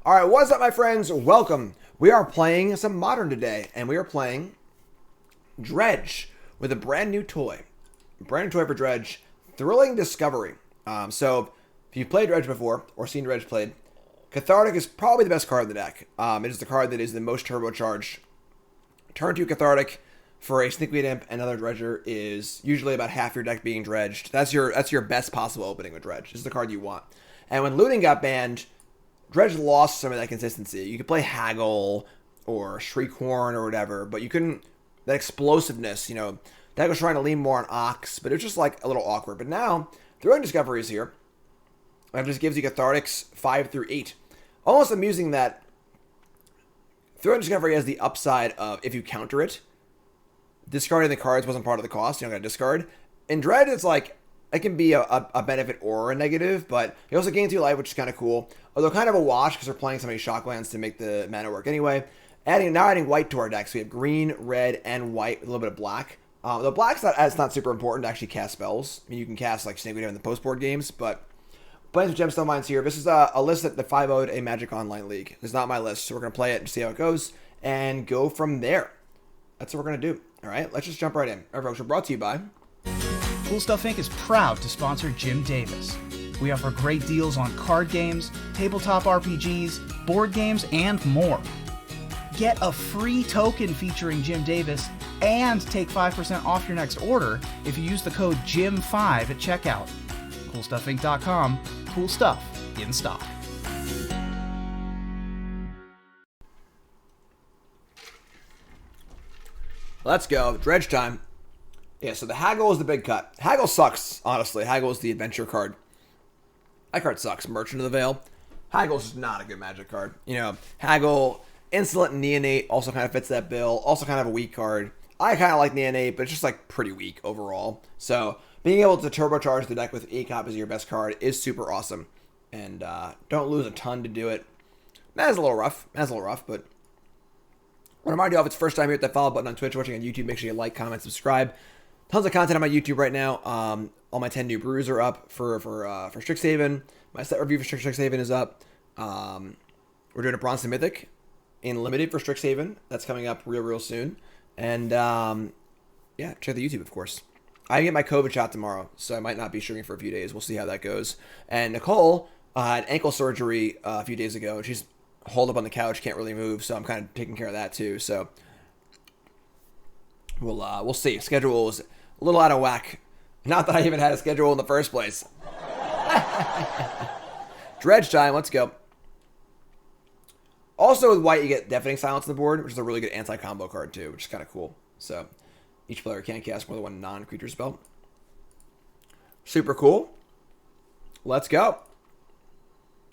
All right, what's up, my friends? Welcome. We are playing some Modern today, and we are playing Dredge with a brand new toy. Brand new toy for Dredge. Thrilling Discovery. So, if you've played Dredge before, or seen Dredge played, Cathartic is probably the best card in the deck. It is the card that is the most turbocharged. Turn 2 Cathartic for a Stinkweed Imp and another Dredger is usually about half your deck being dredged. That's your best possible opening with Dredge. This is the card you want. And when Looting got banned, Dredge lost some of that consistency. You could play Haggle or Shriekhorn or whatever, but you couldn't, that explosiveness, deck was trying to lean more on Ox, but it was just like a little awkward. But now, Thrilling Discovery is here. And it just gives you Cathartics 5 through 8. Almost amusing that Thrilling Discovery has the upside of, if you counter it, discarding the cards wasn't part of the cost. You don't got to discard. In Dredge, it's like, it can be a benefit or a negative, but you also gain 2 life, which is kind of cool. Although kind of a wash because we're playing so many Shocklands to make the mana work anyway. Now adding white to our deck, so we have green, red, and white with a little bit of black. The black's not super important to actually cast spells. I mean, you can cast like Stinkweed in the post-board games, but playing some Gemstone Mines here. This is a list that the 5-0'd a Magic Online League. It's not my list, so we're going to play it and see how it goes and go from there. That's what we're going to do. All right, let's just jump right in. All right, folks, we're brought to you by Cool Stuff Inc. is proud to sponsor Jim Davis. We offer great deals on card games, tabletop RPGs, board games, and more. Get a free token featuring Jim Davis and take 5% off your next order if you use the code JIM5 at checkout. CoolStuffInc.com. Cool stuff in stock. Let's go. Dredge time. Yeah, so the Haggle is the big cut. Haggle sucks, honestly. Haggle is the adventure card. That card sucks. Merchant of the Veil. Haggle's just not a good Magic card. Haggle, Insolent Neonate also kind of fits that bill. Also kind of a weak card. I kind of like Neonate, but it's just like pretty weak overall. So being able to turbocharge the deck with ACOP as your best card is super awesome. And don't lose a ton to do it. Mana's a little rough. But I want to remind you all, if it's first time here, hit that follow button on Twitch, watching on YouTube. Make sure you like, comment, subscribe. Tons of content on my YouTube right now. All my 10 new brews are up for Strixhaven. My set review for Strixhaven is up. We're doing a Bronze to Mythic in Limited for Strixhaven. That's coming up real soon. And yeah, check the YouTube, of course. I get my COVID shot tomorrow, so I might not be streaming for a few days. We'll see how that goes. And Nicole had ankle surgery a few days ago. She's holed up on the couch, can't really move, so I'm kind of taking care of that too. So we'll see. Schedule is a little out of whack. Not that I even had a schedule in the first place. Dredge time, let's go. Also with white, you get Deafening Silence on the board, which is a really good anti-combo card too, which is kind of cool. So each player can't cast more than one non-creature spell. Super cool. Let's go.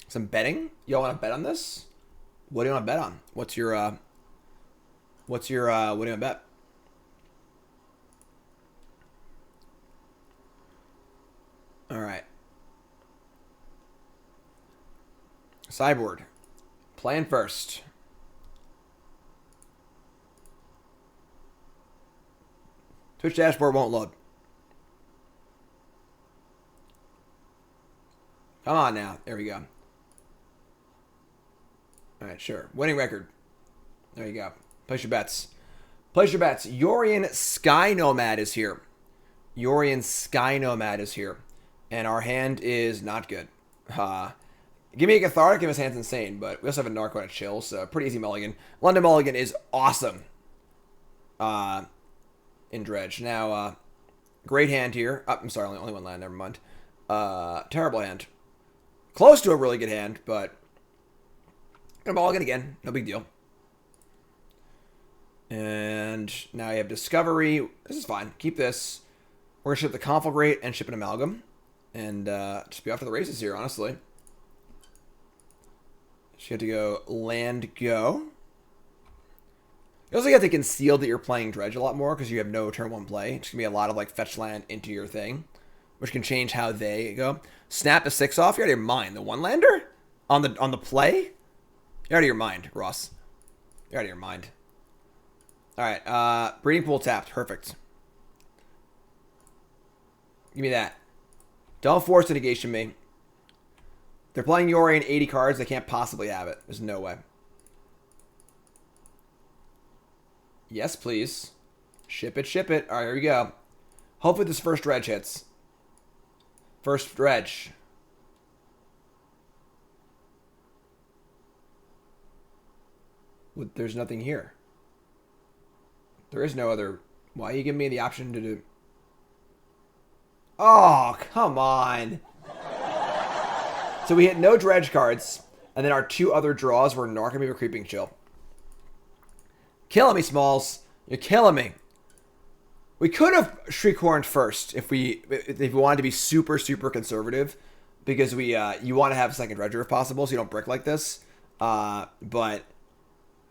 Some betting. Y'all want to bet on this? What do you want to bet on? What do you want to bet? All right. Sideboard. Playing first. Twitch dashboard won't load. Come on now. There we go. All right, sure. Winning record. There you go. Place your bets. Place your bets. Yorion Sky Nomad is here. And our hand is not good. Give me a Cathartic and his hand's insane, but we also have a Narco and a Chill, so pretty easy mulligan. London Mulligan is awesome in Dredge. Now, great hand here. Oh, I'm sorry, only one land, never mind. Terrible hand. Close to a really good hand, but gonna mulligan again. No big deal. And now you have Discovery. This is fine. Keep this. We're gonna ship the Conflagrate and ship an Amalgam. And just be off to the races here, honestly. So you have to go land go. You also have to conceal that you're playing Dredge a lot more because you have no turn 1 play. It's going to be a lot of like fetch land into your thing, which can change how they go. Snap a 6 off. You're out of your mind. The 1-lander? On the play? You're out of your mind, Ross. You're out of your mind. Alright, Breeding Pool tapped. Perfect. Give me that. Don't force negation me. they're playing Yori in 80 cards. They can't possibly have it. There's no way. Yes, please. Ship it, ship it. All right, here we go. Hopefully this first dredge hits. First dredge. There's nothing here. There is no other. Why are you giving me the option to do? Oh, come on. So we hit no dredge cards, and then our two other draws were Narcomoeba, Creeping Chill. Killing me, Smalls. You're killing me. We could have Shriekhorn first if we wanted to be super, super conservative, because you want to have second dredger if possible, so you don't brick like this. But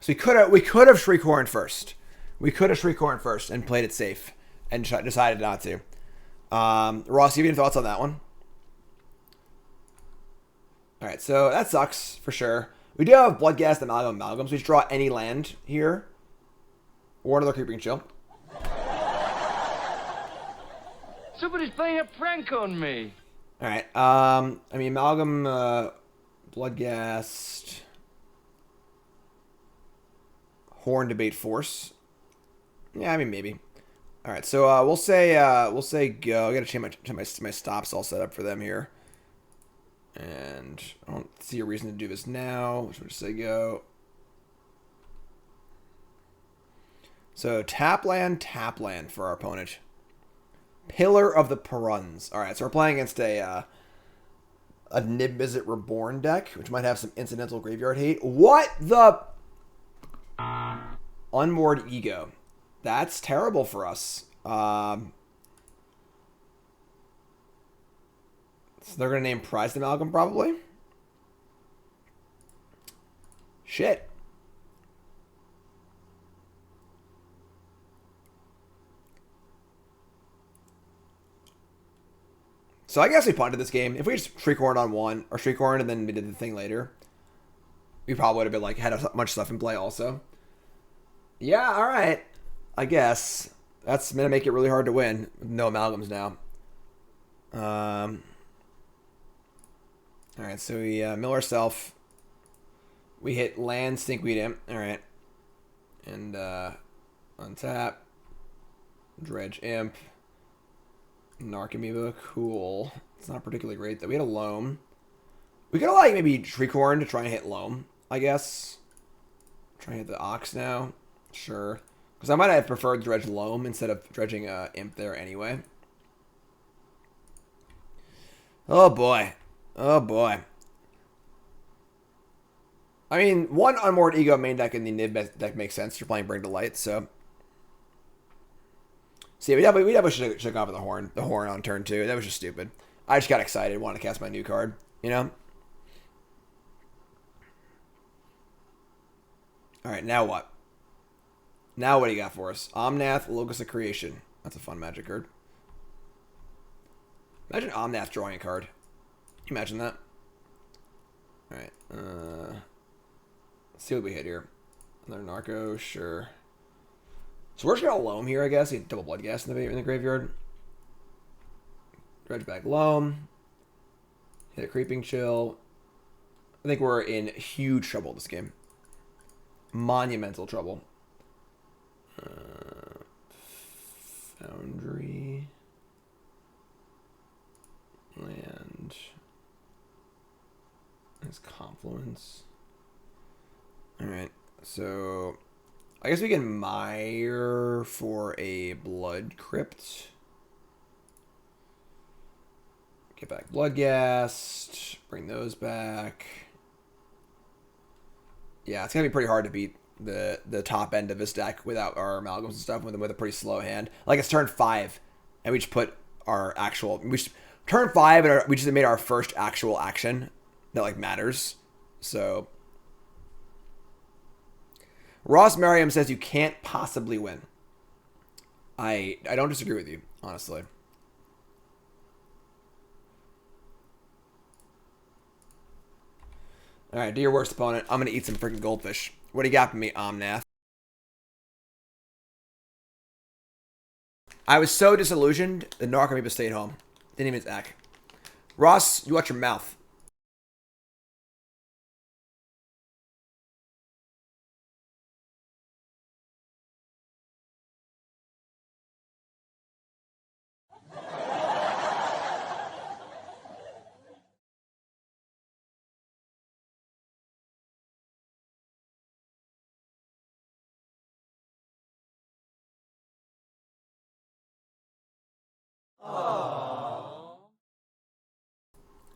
so we could have Shriekhorn first. We could have Shriekhorn first and played it safe, and decided not to. Ross, you have any thoughts on that one? All right, so that sucks for sure. We do have Bloodghast, Amalgam, so we just draw any land here, or another Creeping Chill. Somebody's playing a prank on me. All right. I mean, Amalgam, Bloodghast, Horn, Debate, Force. Yeah, I mean maybe. All right. So we'll say go. I gotta change my stops all set up for them here, and I don't see a reason to do this now. So we'll just say go. So tap land for our opponent. Pillar of the Peruns. All right, so we're playing against a Niv-Mizzet Reborn deck, which might have some incidental graveyard hate. What the? Unmoored Ego. That's terrible for us. So they're going to name Prized Amalgam, probably? Shit. So I guess we punted this game. If we just Shriekhorn on one, or Shriekhorn and then we did the thing later, we probably would have been like, had a much stuff in play also. Yeah, alright. I guess. That's going to make it really hard to win with no Amalgams now. Alright, so we mill ourselves. We hit land Stinkweed Imp. Alright. And untap. Dredge Imp. Narcomoeba, cool. It's not particularly great though. We had a Loam. We could have like maybe Shriekhorn to try and hit Loam, I guess. Try and hit the Ox now. Sure. Because I might have preferred dredge Loam instead of dredging Imp there anyway. Oh boy. Oh boy. I mean, one Unmoored Ego main deck in the Niv deck makes sense. You're playing Bring to Light, so. See, we definitely should have gone for the horn on turn 2. That was just stupid. I just got excited, wanted to cast my new card, you know? Alright, now what? Now what do you got for us? Omnath, Locus of Creation. That's a fun magic card. Imagine Omnath drawing a card. Can you imagine that? Alright, let's see what we hit here. Another Narco, sure. So we're just going to Loam here, I guess. You double Bloodghast in the graveyard. Dredge back Loam. Hit a Creeping Chill. I think we're in huge trouble this game. Monumental trouble. Foundry. Land. There's Confluence. Alright, so I guess we can Mire for a Blood Crypt. Get back Bloodghast. Bring those back. Yeah, it's going to be pretty hard to beat the top end of this deck without our Amalgams and stuff, with a pretty slow hand. Like, it's turn 5, and we just put our actual... turn 5, and we just made our first actual action that, like, matters. So... Ross Merriam says you can't possibly win. I don't disagree with you, honestly. Alright, do your worst, opponent. I'm going to eat some freaking goldfish. What do you got for me, Omnath? I was so disillusioned that Narcomoeba stayed home. Didn't even attack. Ross, you watch your mouth.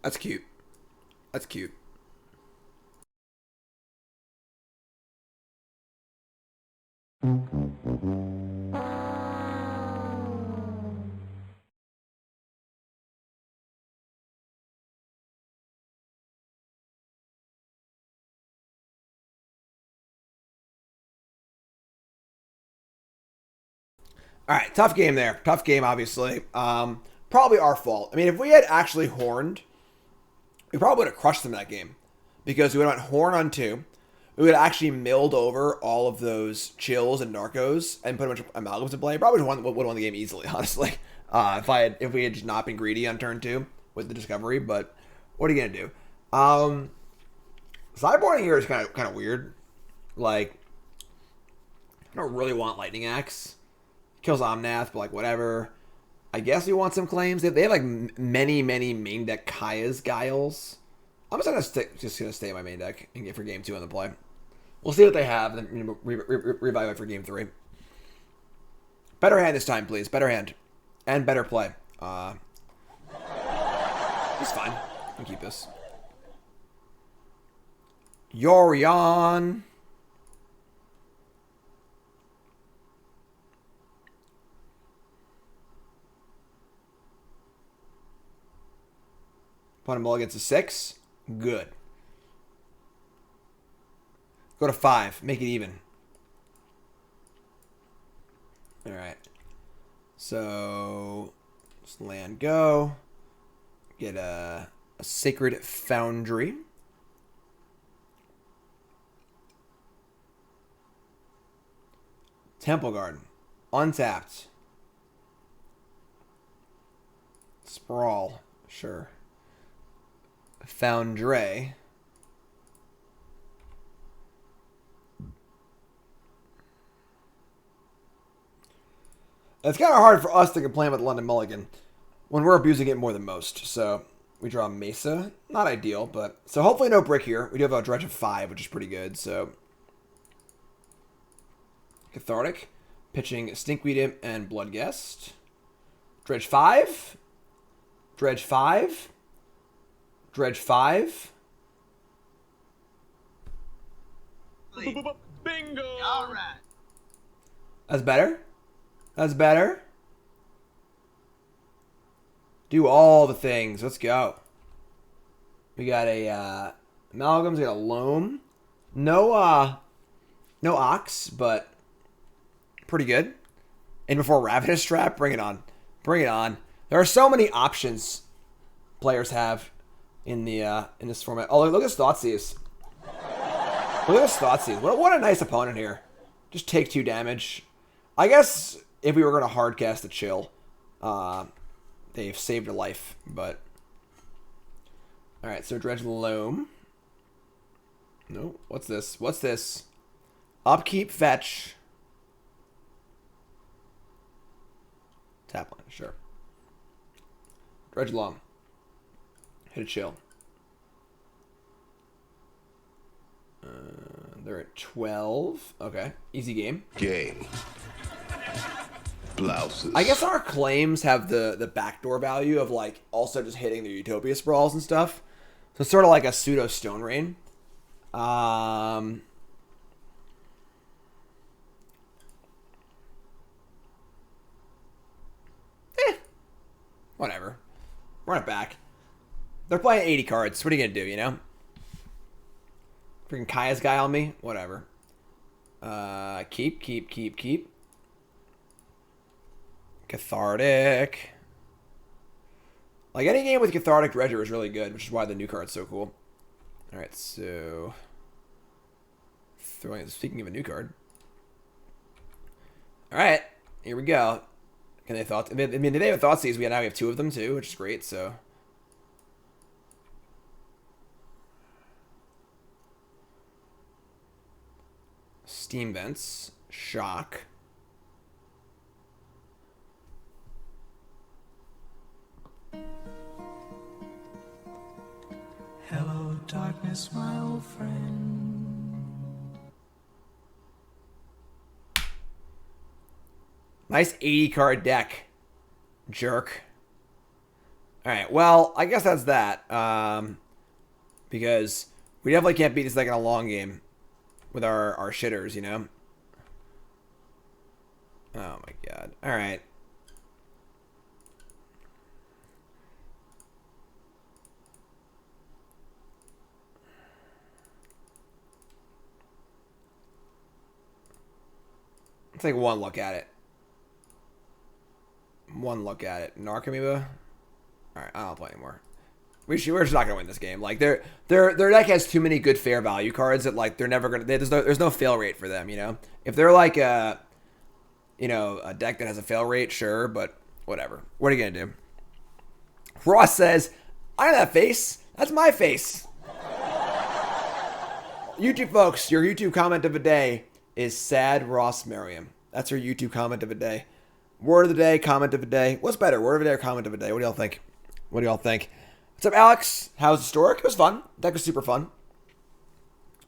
That's cute. That's cute. All right, tough game there. Tough game, obviously. Probably our fault. I mean, if we had actually horned, we probably would have crushed them in that game. Because we would have went horn on 2. We would have actually milled over all of those chills and narcos and put a bunch of amalgams in play. Probably would have won the game easily, honestly. If we had just not been greedy on turn 2 with the discovery. But what are you gonna do? Sideboarding here is kind of weird. Like, I don't really want Lightning Axe. Kills Omnath, but like whatever. I guess we want some claims. They have like many main deck Kaya's Guiles. I'm just gonna stay in my main deck and get for game 2 on the play. We'll see what they have, and then reevaluate for game 3. Better hand this time, please. Better hand and better play. It's fine. I can keep this. Yorion. Put him all against a 6. Good. Go to 5. Make it even. Alright. So, just land go. Get a Sacred Foundry. Temple Garden. Untapped. Sprawl. Sure. Foundry. It's kind of hard for us to complain about the London Mulligan when we're abusing it more than most. So we draw Mesa. Not ideal, but... So hopefully no brick here. We do have a Dredge of 5, which is pretty good, so... Cathartic. Pitching Stinkweed Imp and Bloodghast. Dredge 5. Dredge 5. Dredge 5. Bingo! All right. That's better. That's better. Do all the things. Let's go. We got a amalgams. We got a loam. No ox, but pretty good. And before Ravenous Trap, bring it on. Bring it on. There are so many options players have in this format. Oh, look at Thoughtseize. Look at Thoughtseize. What a nice opponent here. Just take 2 damage. I guess if we were going to hardcast a chill, they've saved a life, but... Alright, so Dredge Loam. No, what's this? What's this? Upkeep, fetch. Tap line, sure. Dredge Loam. Hit a chill. They're at 12. Okay, easy game. Game. Blouses. I guess our claims have the backdoor value of like also just hitting the Utopia Sprawls and stuff. So it's sort of like a pseudo Stone Rain. Whatever. Run it back. They're playing 80 cards. What are you gonna do, you know? Freaking Kaya's guy on me? Whatever. Keep. Cathartic. Like, any game with Cathartic Dredger is really good, which is why the new card's so cool. Alright, so... Speaking of a new card. Alright, here we go. Can they thought? I mean, they have Thoughtseize. Now we have 2 of them, too, which is great, so... Steam Vents. Shock. Hello, darkness, my old friend. Nice 80 card deck. Jerk. All right. Well, I guess that's that. Because we definitely can't beat this like in a long game with our shitters, you know. Oh my god. All right. Let's take one look at it. One look at it. Narcomoeba. All right, I don't play anymore. We're just not gonna win this game. Like their deck has too many good fair value cards that like they're never gonna. There's no fail rate for them. You know, if they're like a deck that has a fail rate, sure, but whatever. What are you gonna do? Ross says, "I know that face. That's my face." YouTube folks, your YouTube comment of the day is sad Ross Merriam. That's your YouTube comment of the day. Word of the day, comment of the day. What's better, word of the day or comment of the day? What do y'all think? What do y'all think? What's up, Alex? How's Historic? It was fun. The deck was super fun.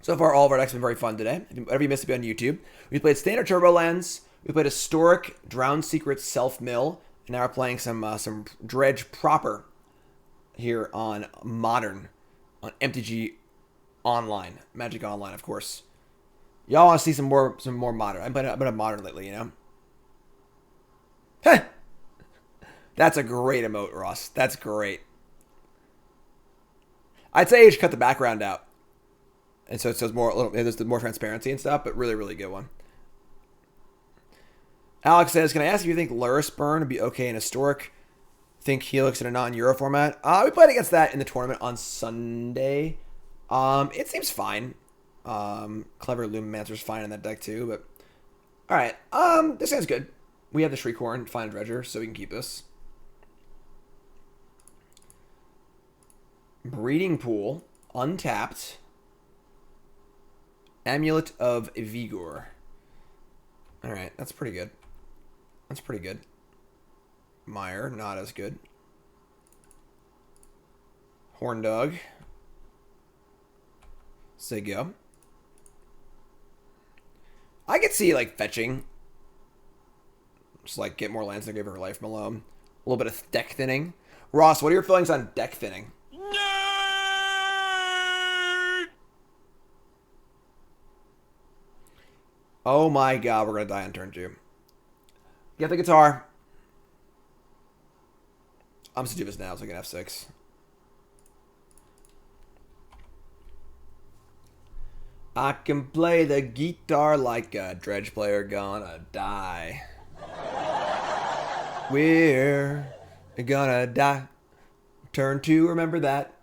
So far, all of our decks have been very fun today. Whatever you missed to be on YouTube. We played Standard Turbolands. We played Historic, Drowned Secrets, Self Mill. And now we're playing some Dredge proper here on Modern, on MTG Online, Magic Online, of course. Y'all want to see some more Modern? I've been a Modern lately, you know. Heh. That's a great emote, Ross. That's great. I'd say you should cut the background out, and so it's more there's more transparency and stuff. But really, really good one. Alex says, "Can I ask if you think Luris Burn would be okay in Historic? Think Helix in a non-Euro format? We played against that in the tournament on Sunday. It seems fine. Clever Lumimancer's fine in that deck too. But all right, this sounds good. We have the Shriekhorn, Final Dredger, so we can keep this. Breeding Pool, untapped. Amulet of Vigor. All right, that's pretty good. That's pretty good. Mire, not as good. Horn Dog. Sigo. I could see like fetching. Just like get more lands in the grave of her life from Loam. A little bit of deck thinning. Ross, what are your feelings on deck thinning? Oh my god, we're gonna die on turn 2. Get the guitar. I'm just gonna do this now so I can F6. I can play the guitar like a dredge player gonna die. We're gonna die. Turn 2, remember that.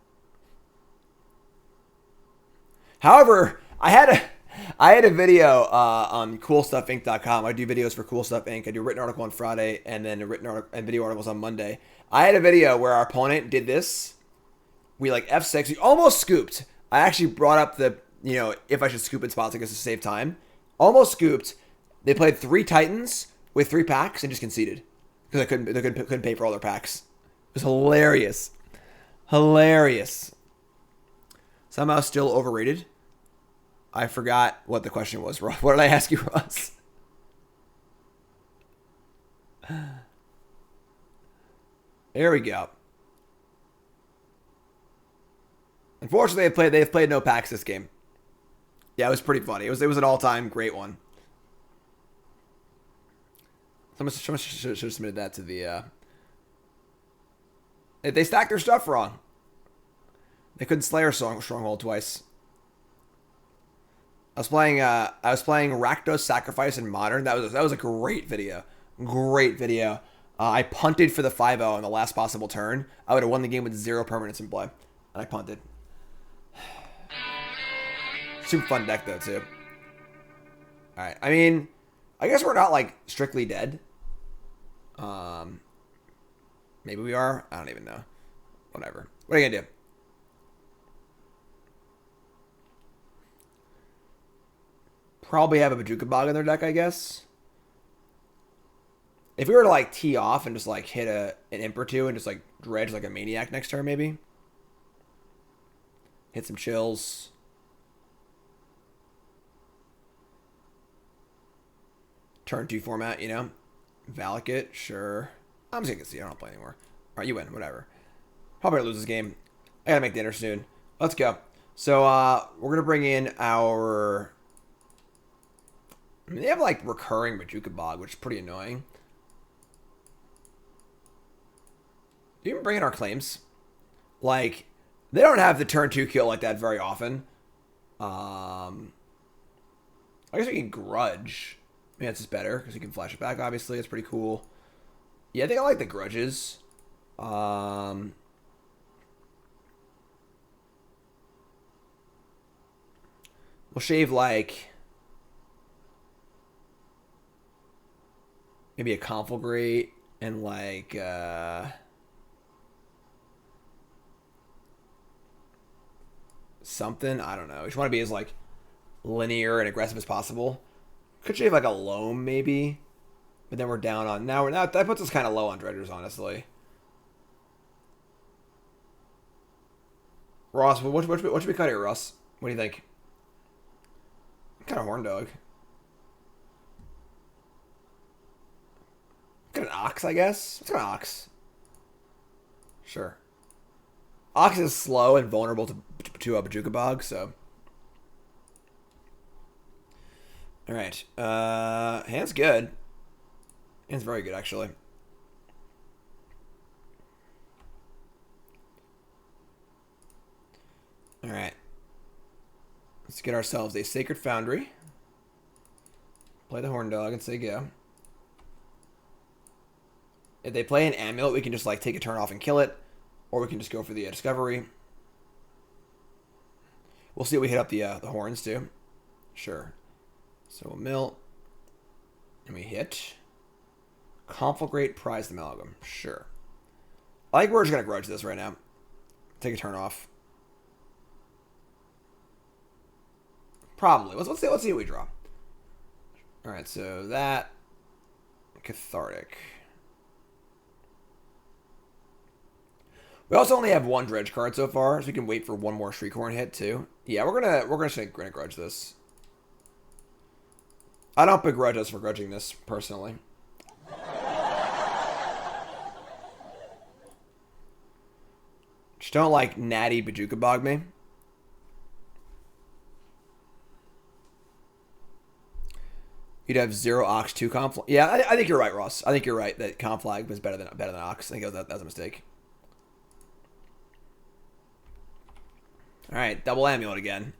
However, I had a video on CoolStuffInc.com. I do videos for Cool Stuff Inc. I do a written article on Friday and then a written article and video articles on Monday. I had a video where our opponent did this. We like F6. We almost scooped. I actually brought up the, if I should scoop in spots, I guess to save time. Almost scooped. They played 3 Titans with 3 packs and just conceded because they couldn't pay for all their packs. It was hilarious. Hilarious. Somehow still overrated. I forgot what the question was, Ross. What did I ask you, Ross? There we go. Unfortunately, they've played no packs this game. Yeah, it was pretty funny. It was an all-time great one. Someone should have submitted that to the... They stacked their stuff wrong. They couldn't slay our stronghold twice. I was playing Rakdos Sacrifice in Modern. That was a great video. Great video. I punted for the 5-0 on the last possible turn. I would have won the game with 0 permanents in play. And I punted. Super fun deck though too. Alright. I mean, I guess we're not like strictly dead. Maybe we are. I don't even know. Whatever. What are you gonna do? Probably have a Bajuka Bog in their deck, I guess. If we were to like tee off and just like hit an Imp or 2 and just like dredge like a maniac next turn, maybe. Hit some chills. Turn 2 format, Valakut, sure. I'm just gonna see. I don't play anymore. Alright, you win, whatever. Probably gonna lose this game. I gotta make dinner soon. Let's go. So we're gonna bring in our. I mean, they have like recurring Majuka Bog, which is pretty annoying. Do you even bring in our claims? Like, they don't have the turn 2 kill like that very often. I guess we can Grudge. I mean, that's just better because you can flash it back. Obviously, it's pretty cool. Yeah, I think I like the Grudges. We'll shave like maybe a Conflagrate and like something. I don't know. You just want to be as like linear and aggressive as possible. Could shave like a Loam maybe, but then we're down on now. That puts us kind of low on dredgers, honestly. Ross, what should we cut here, Russ? What do you think? Kind of horn dog. Got an Ox, I guess. Let's go an Ox. Sure. Ox is slow and vulnerable to a Bajuka Bog, so. Alright. Hand's good. Hand's very good, actually. Alright. Let's get ourselves a Sacred Foundry. Play the Horn Dog and say go. If they play an Amulet, we can just like take a turn off and kill it. Or we can just go for the Discovery. We'll see if we hit up the horns too. Sure. So we'll mill. And we hit. Conflagrate, Prized Amalgam. Sure. I think we're just going to Grudge this right now. Take a turn off. Probably. Let's see what we draw. Alright, so that. Cathartic. We also only have one Dredge card so far, so we can wait for one more Shriekhorn hit too. Yeah, we're gonna Grudge this. I don't begrudge us for grudging this personally. Just don't like natty Bajuka Bog me. You'd have 0 Ox, 2 Conflag. Yeah, I think you're right, Ross. I think you're right that Conflag was better than Ox. I think that was a mistake. All right, double Amulet again.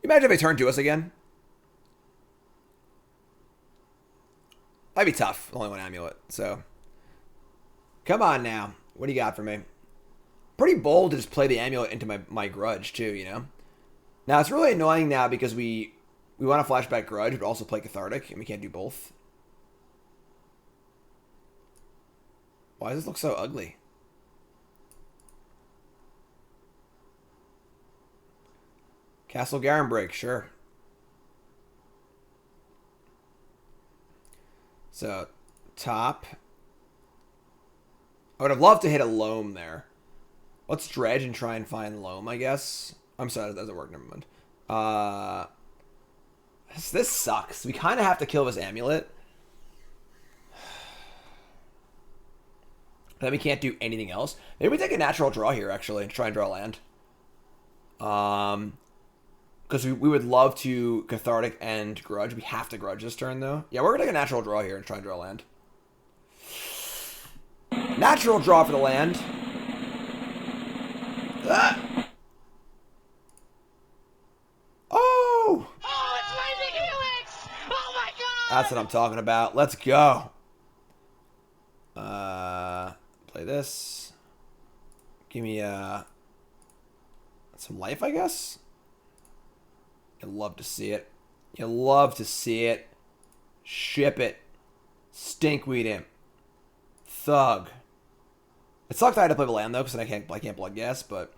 Imagine if they turn to us again. That'd be tough. Only one Amulet, so. Come on now. What do you got for me? Pretty bold to just play the Amulet into my Grudge, too, you know? Now, it's really annoying now because we want to flashback Grudge, but also play Cathartic, and we can't do both. Why does this look so ugly? Castle Garenbreak, sure. So, top. I would have loved to hit a Loam there. Let's Dredge and try and find Loam, I guess. I'm sorry, that doesn't work. Never mind. This sucks. We kind of have to kill this Amulet. Then we can't do anything else. Maybe we take a natural draw here, actually, and try and draw land. Because we would love to Cathartic and Grudge. We have to Grudge this turn, though. Yeah, we're going to take a natural draw here and try and draw land. Natural draw for the land. Ah. Oh! Oh, it's Lightning Helix! Oh my god! That's what I'm talking about. Let's go. Play this. Give me some life, I guess. You'll love to see it. You'll love to see it. Ship it. Stinkweed Imp. Thug. It sucks I had to play the land though, because I can't Bloodghast, but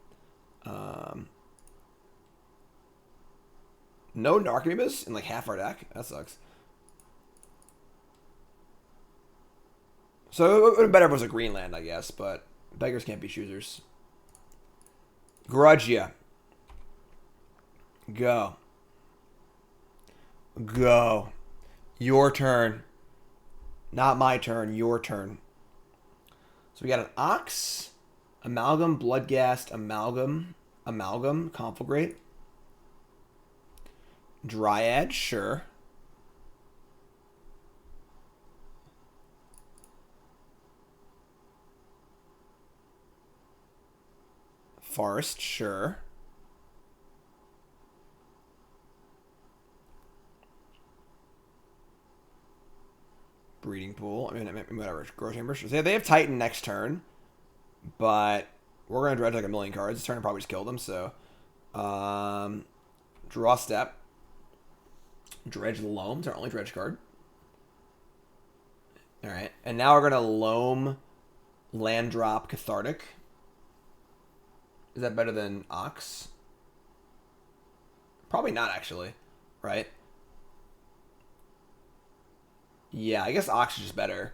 no Narcomoebas in like half our deck. That sucks. So it would have been better if it was a green land, I guess, but beggars can't be choosers. Grudge ya. Go. Go. Your turn. Not my turn, your turn. So we got an Ox, Amalgam, Bloodghast, Amalgam, Conflagrate. Dryad, sure. Forest, sure. Breeding Pool. I mean, whatever. Grow Chamber. So they have Titan next turn, but we're going to dredge like a million cards. This turn will probably just kill them, so... draw step. Dredge Loam. It's our only dredge card. Alright. And now we're going to Loam land drop Cathartic. Is that better than Ox? Probably not, actually. Right? Yeah, I guess Ox is just better.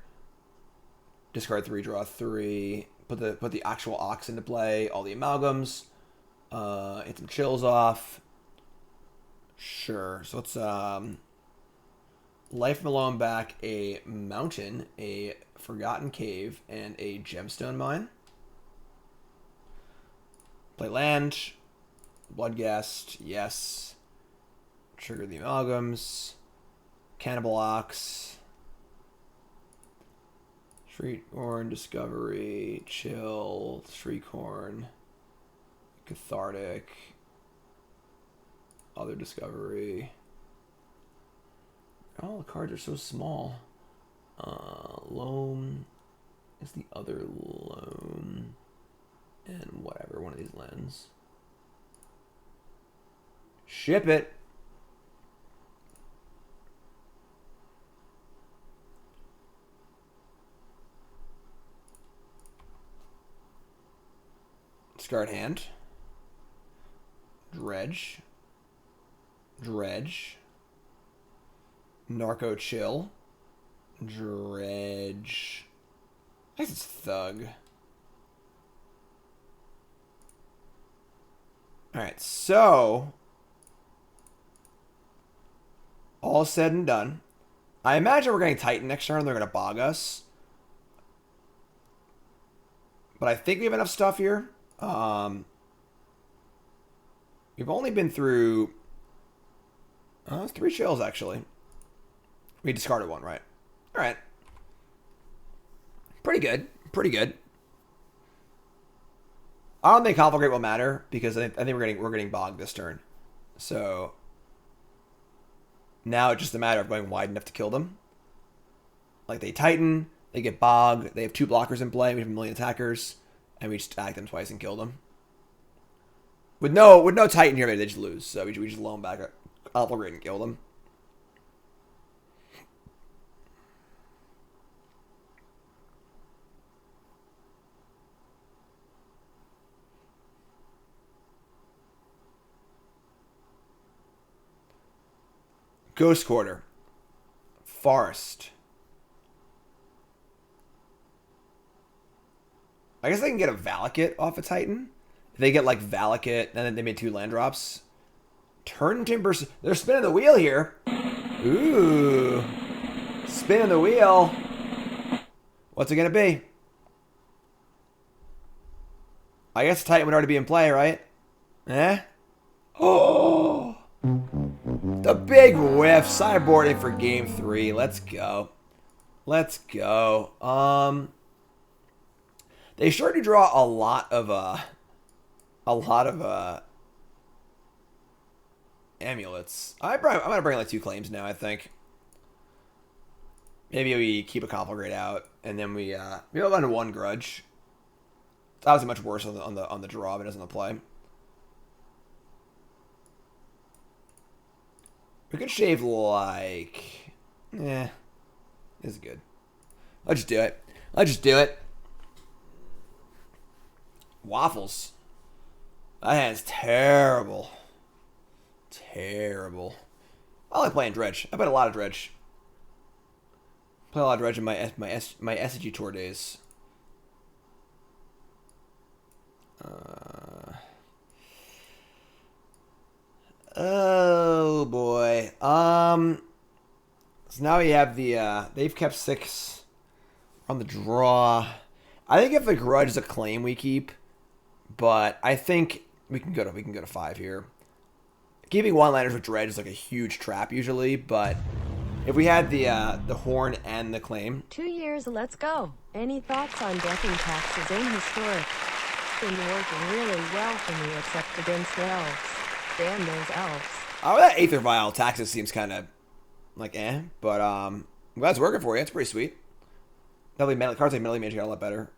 Discard 3, draw 3. Put the actual Ox into play. All the amalgams. Get some chills off. Sure. So let's Life Malone back a mountain, a Forgotten Cave, and a Gemstone Mine. Play land. Bloodghast, yes. Trigger the amalgams. Cannibal Ox. Shriekhorn, Discovery, Chill, Shriekhorn, Cathartic, other Discovery. All the cards are so small. Loam is the other Loam. And whatever, one of these lands. Ship it. Discard hand. Dredge. Dredge. Narco Chill. Dredge. I guess it's Thug. Alright, so all said and done. I imagine we're getting Titan next turn. They're going to bog us. But I think we have enough stuff here. We've only been through 3 chills, actually. We discarded one, right? All right. Pretty good. Pretty good. I don't think Conflagrate will matter because I think we're getting bogged this turn. So now it's just a matter of going wide enough to kill them. Like they Titan, they get bogged, they have 2 blockers in play, we have a million attackers, and we just attack them twice and kill them. With no Titan here, maybe they just lose. So we just loan back Conflagrate and kill them. Ghost Quarter. Forest. I guess they can get a Valakut off a Titan. If they get like Valakut, and then they made 2 land drops. Turn Timbers. They're spinning the wheel here. Ooh. Spinning the wheel. What's it going to be? I guess Titan would already be in play, right? Eh? Oh. The big whiff. Sideboarding for game 3. Let's go. Let's go. They sure do draw a lot of amulets. I'm gonna bring like 2 claims now, I think. Maybe we keep a Conflagrate out, and then we have on 1 grudge. It's obviously much worse on the draw, but it isn't the play. We could shave like... this is good. Let's just do it. Let's just do it. Waffles. That hand's terrible. Terrible. I like playing Dredge. I played a lot of Dredge. Played a lot of Dredge in my SG Tour days. Oh boy. So now we have the they've kept 6 on the draw. I think if the Grudge is a claim, we keep. But I think we can go to 5 here. Keeping one-liners with Dredge is like a huge trap usually, but if we had the Horn and the claim. 2 years, let's go. Any thoughts on decking taxes in Historic? Been working really well for me except against elves. Damn those elves. Oh, that Aether Vial taxes seems kind of like but well, that's working for you. It's pretty sweet. Definitely cards like Melee Mage got a lot better.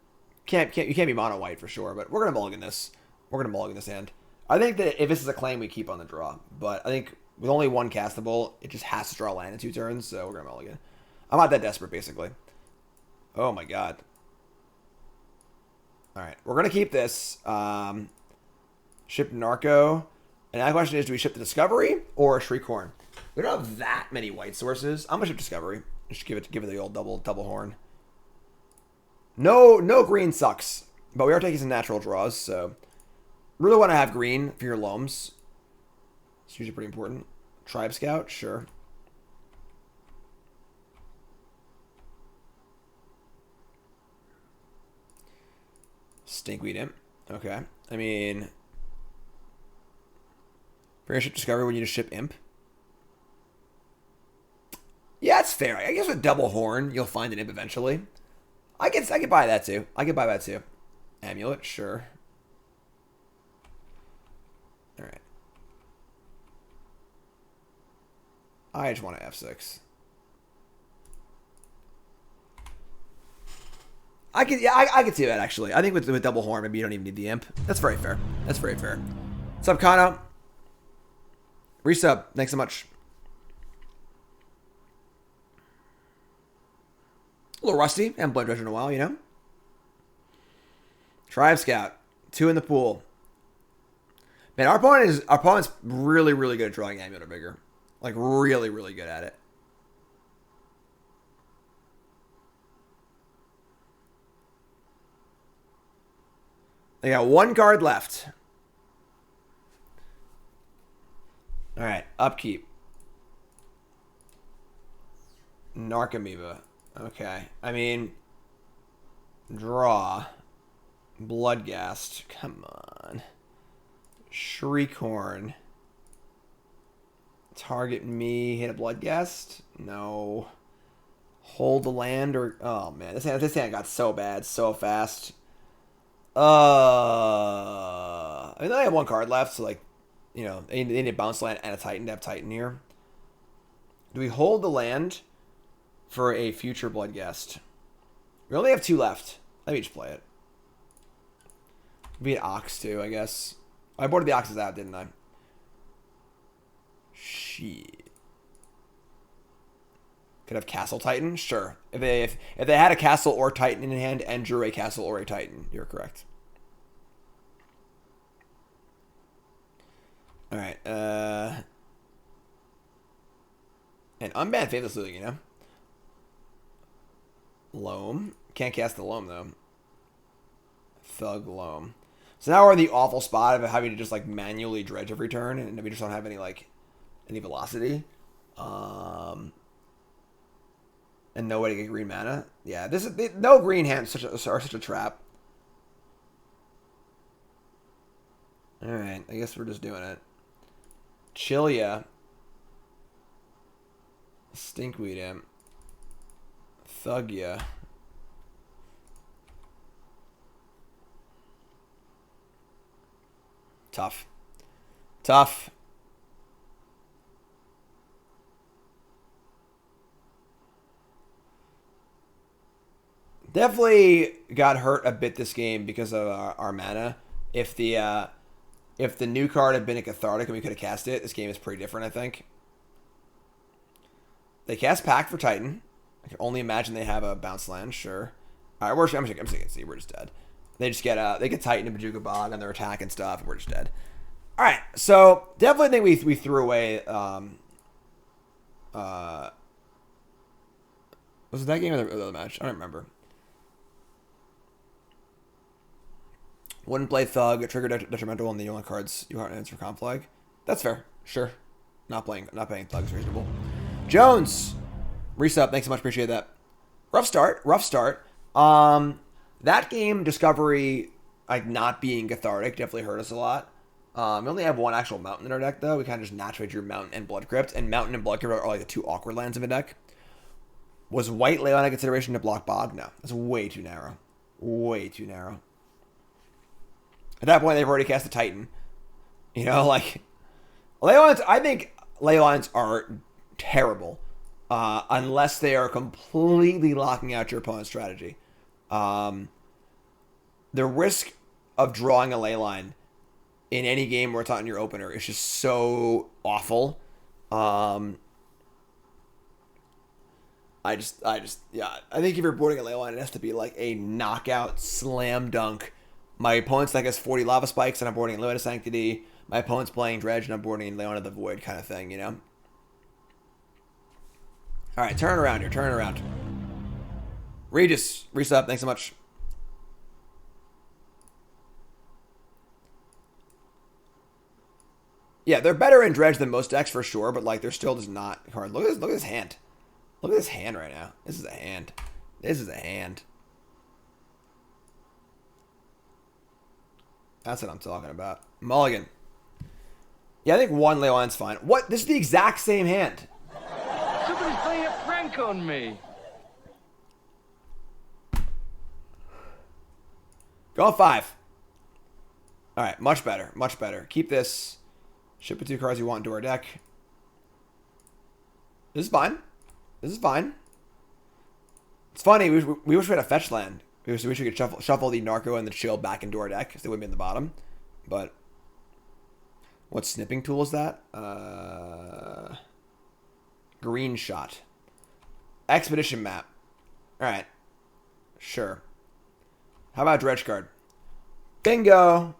You can't be mono white for sure, but we're gonna mulligan this. We're gonna mulligan this hand. I think that if this is a claim, we keep on the draw. But I think with only one castable, it just has to draw land in 2 turns, so we're gonna mulligan. I'm not that desperate, basically. Oh my god. Alright, we're gonna keep this. Ship Narco. And that question is, do we ship the Discovery or Shriekhorn? We don't have that many white sources. I'm gonna ship Discovery. Just give it the old double horn. No green sucks. But we are taking some natural draws, so really want to have green for your Loams. It's usually pretty important. Tribe Scout, sure. Stinkweed Imp. Okay. I mean, if you're gonna ship Discovery, we need to ship Imp. Yeah, it's fair. I guess with double horn, you'll find an Imp eventually. I could buy that too. Amulet, sure. Alright. I just want to F6. I could see that actually. I think with double horn, maybe you don't even need the Imp. That's very fair. What's up, Kano? Resub. Thanks so much. A little rusty. Haven't Blood Dredge in a while, you know? Tribe Scout. 2 in the pool. Man, our opponent's really, really good at drawing Amulet or bigger. Like, really, really good at it. They got 1 card left. Alright, upkeep. Narcomoeba. Okay. I mean, draw. Bloodghast. Come on. Shriekhorn. Target me. Hit a Bloodghast? No. Hold the land or... Oh, man. This hand got so bad so fast. I mean, they have 1 card left, so, like, you know, they need a bounce land and a Titan to have Titan here. Do we hold the land for a future Bloodghast? We only have 2 left. Let me just play it. Be an Ox, too, I guess. I boarded the Oxes out, didn't I? Shit. Could have Castle Titan? Sure. If they had a Castle or Titan in hand and drew a Castle or a Titan, you're correct. Alright, and unbanned Faithless Looting, you know? Loam. Can't cast the Loam, though. Thug Loam. So now we're in the awful spot of having to just, like, manually dredge every turn, and we just don't have any, like, any velocity. And no way to get green mana. Yeah, no green hands are such a trap. Alright, I guess we're just doing it. Chilia. Stinkweed Imp. Thugya. Tough. Definitely got hurt a bit this game because of our mana. If the new card had been a Cathartic and we could have cast it, this game is pretty different, I think. They cast Pact for Titan. I can only imagine they have a bounce land, sure. Alright, I'm just gonna see, we're just dead. They just get they get Titan and Bajuga Bog on their attack and stuff, and we're just dead. Alright, so definitely think we threw away was it that game or the other match? I don't remember. Wouldn't play Thug, trigger detrimental on the only cards you aren't answer Conflag. That's fair. Sure. Not paying Thug is reasonable. Jones! Resub, thanks so much, appreciate that. Rough start. That game, Discovery, like not being cathartic, definitely hurt us a lot. We only have one actual mountain in our deck, though. We kind of just naturally drew Mountain and Blood Crypt, and Mountain and Blood Crypt are like the two awkward lands of a deck. Was white Leyline a consideration to block Bog? No, that's way too narrow. Way too narrow. At that point, they've already cast a Titan. You know, like Leylines. I think Leylines are terrible unless they are completely locking out your opponent's strategy. The risk of drawing a Leyline in any game where it's not in your opener is just so awful. I think if you're boarding a Leyline, it has to be like a knockout slam dunk. My opponent's deck has 40 Lava Spikes, and I'm boarding Leyline of Sanctity. My opponent's playing Dredge, and I'm boarding Leyline of the Void kind of thing, you know? All right, turn around here. Turn around. Regis, resub. Thanks so much. Yeah, they're better in Dredge than most decks for sure, but like they're still just not hard. Look at this hand. Look at this hand right now. This is a hand. This is a hand. That's what I'm talking about. Mulligan. Yeah, I think one Leyline's fine. What? This is the exact same hand. Somebody's playing a prank on me. Go 5. All right, much better. Much better. Keep this. Ship the 2 cards you want into our deck. This is fine. This is fine. It's funny. We wish we had a fetch land. We wish we could shuffle the Narco and the Chill back into our deck because they wouldn't be in the bottom. But what snipping tool is that? Green shot. Expedition map. All right. Sure. How about Dredge card? Bingo.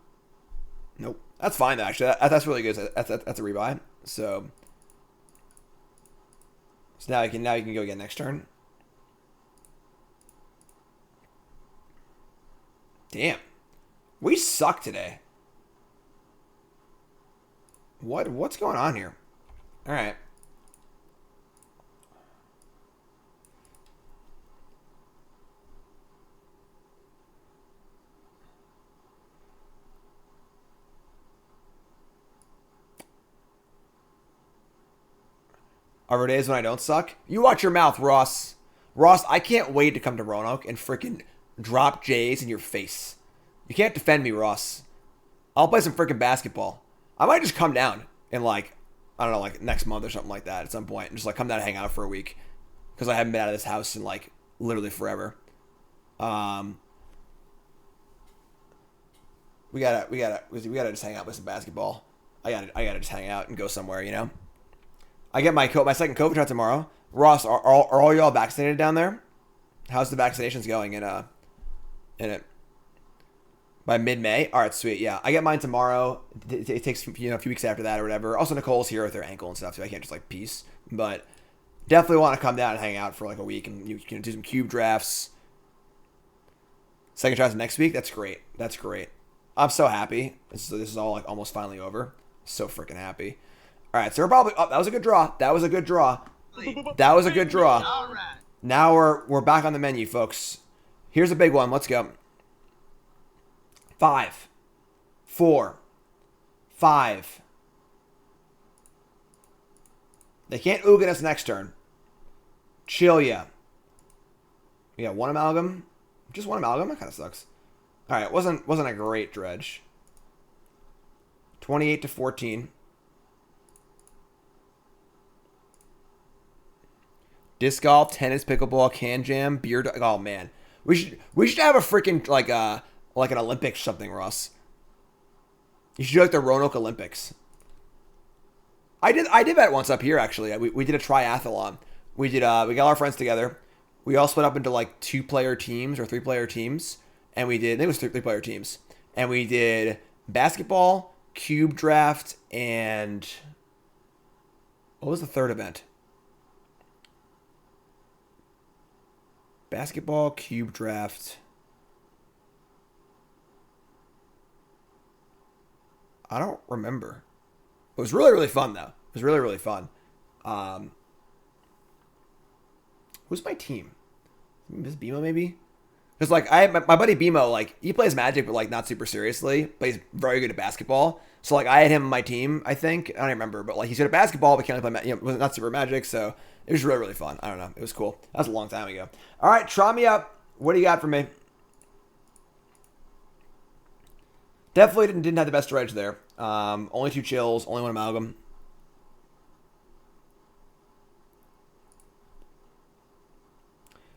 Nope. That's fine, though, actually. That's really good. That's a rebuy. So now you can go again next turn. Damn. We suck today. What's going on here? All right. Are there days when I don't suck? You watch your mouth, Ross. Ross, I can't wait to come to Roanoke and freaking drop J's in your face. You can't defend me, Ross. I'll play some freaking basketball. I might just come down in like, I don't know, like next month or something like that at some point. And just like come down and hang out for a week. Because I haven't been out of this house in like literally forever. We gotta just hang out with some basketball. I gotta just hang out and go somewhere, you know? I get my second COVID shot tomorrow. Ross, are all y'all vaccinated down there? How's the vaccinations going in it? By mid-May? All right, sweet. Yeah, I get mine tomorrow. It takes a few weeks after that or whatever. Also, Nicole's here with her ankle and stuff, so I can't just like peace. But definitely want to come down and hang out for like a week, and you can do some cube drafts. Second shots next week. That's great. That's great. I'm so happy. This is all like almost finally over. So freaking happy. All right, so we're probably. Oh, that was a good draw. That was a good draw. That was a good draw. All right. Now we're back on the menu, folks. Here's a big one. Let's go. 5, 4, 5. They can't Ugin us next turn. Chill ya. We got one amalgam. Just one amalgam? That kind of sucks. All right, wasn't a great dredge. 28-14. Disc golf, tennis, pickleball, can jam, beer. Oh man, we should have a freaking like an Olympics something, Ross. You should do like the Roanoke Olympics. I did that once up here actually. We did a triathlon. We got our friends together. We all split up into like 2-player teams or 3-player teams, and I think it was 3-player teams, and we did basketball, cube draft, and what was the third event? Basketball, cube draft. I don't remember. It was really, really fun, though. It was really, really fun. Who's my team? Miss Bima, maybe? Because like my buddy BMO, like he plays Magic, but like not super seriously. But he's very good at basketball. So like I had him on my team. I think I don't remember, but like he's good at basketball, but can't play. Not super Magic. So it was really fun. I don't know. It was cool. That was a long time ago. All right, try me up. What do you got for me? Definitely didn't have the best dredge there. Only 2 chills, only 1 amalgam.